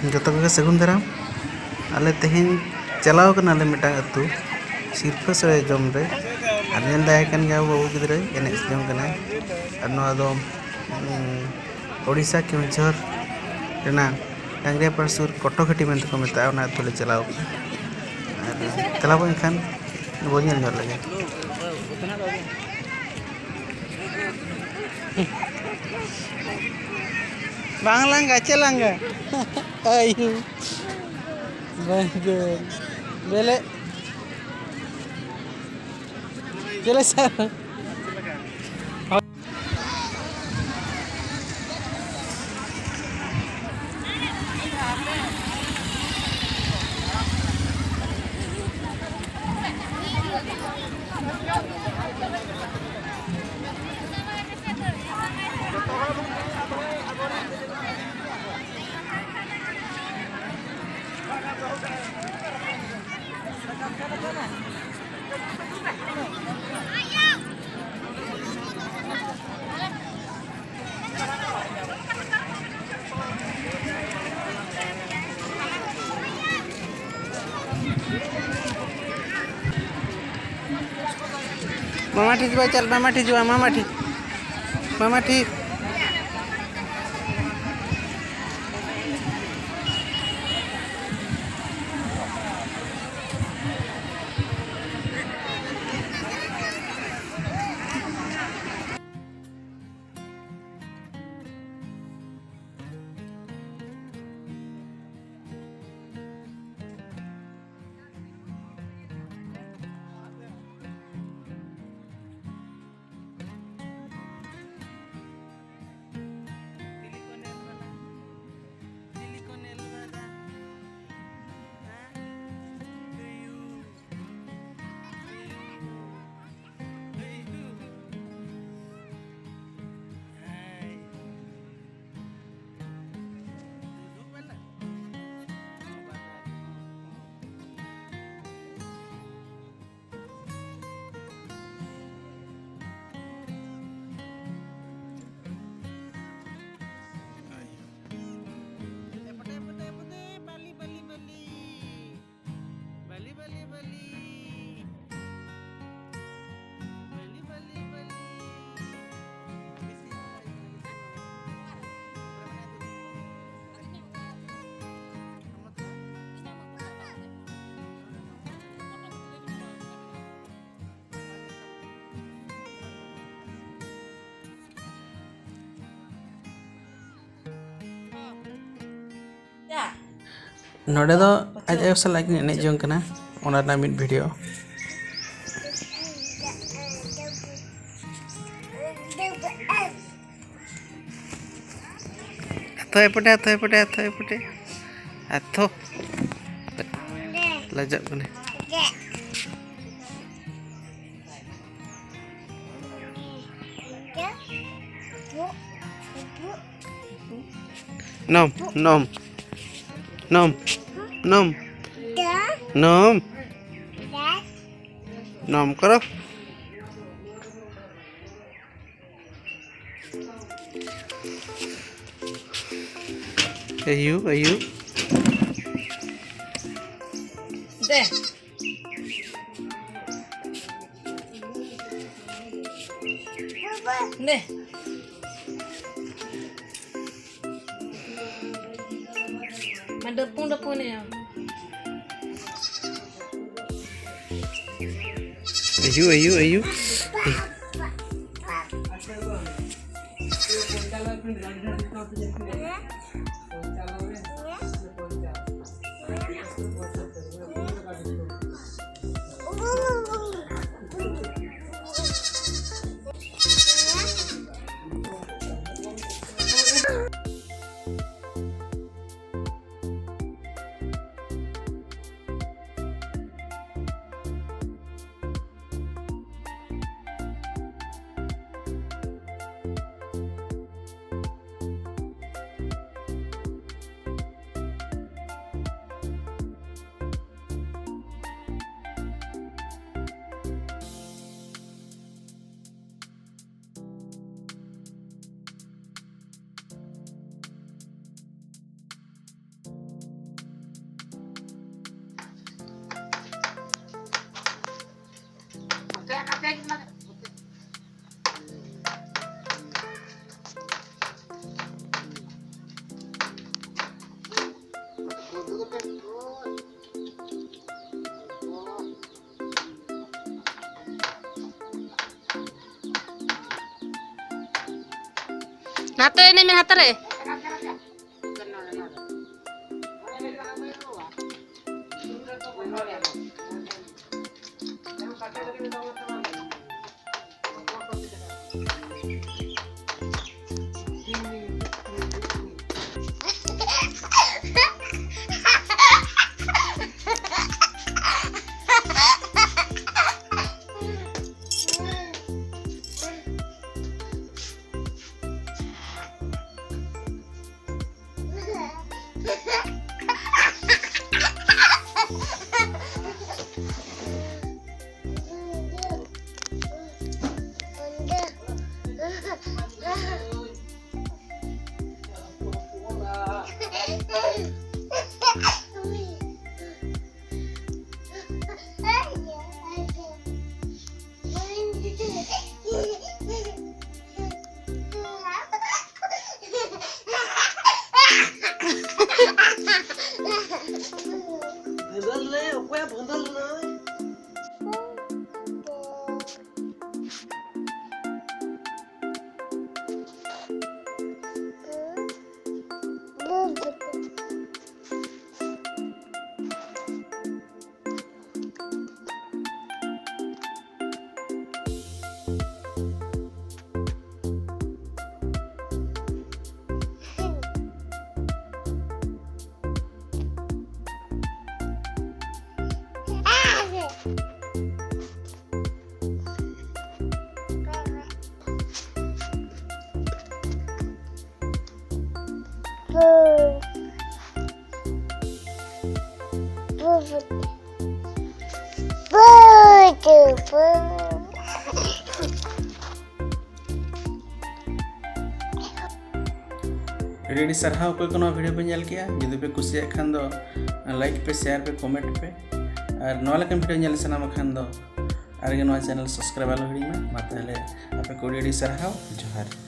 joto koge sagun daram ale tehin chalaw kana ale mitang atu sirpha se jom re ar nyel dai kan ga babu gidre enej jom kana ar no ado odisha Keonjhar rena dangria parsur kotokati men ko meta ona tole chalaw ar chalaw enkan bo nyel nyol lage bang langga celangga ayu bagus bele chale sar Mama ठीक भाई चल मामा ठीक जुआ मामा ठीक नोडे दो आज आयो साला किन एनेज जंग कना ओना ना मिड वीडियो अथो अथो लजक कने nom nom nom nom nom nom करो ayu दे दे Depung ni. ayu Nato ini min hatare. Video सरहाव कोई कोनो वीडियो पे नेल किया जदि पे कुसिया खान दो लाइक पे शेयर पे कमेंट पे और नवा लेकन वीडियो नेल सनाम खान दो आर गे नवा चैनल सब्सक्राइब आलो हिड़ी में मा ताले आपे को वीडियो सरहाव जोहार।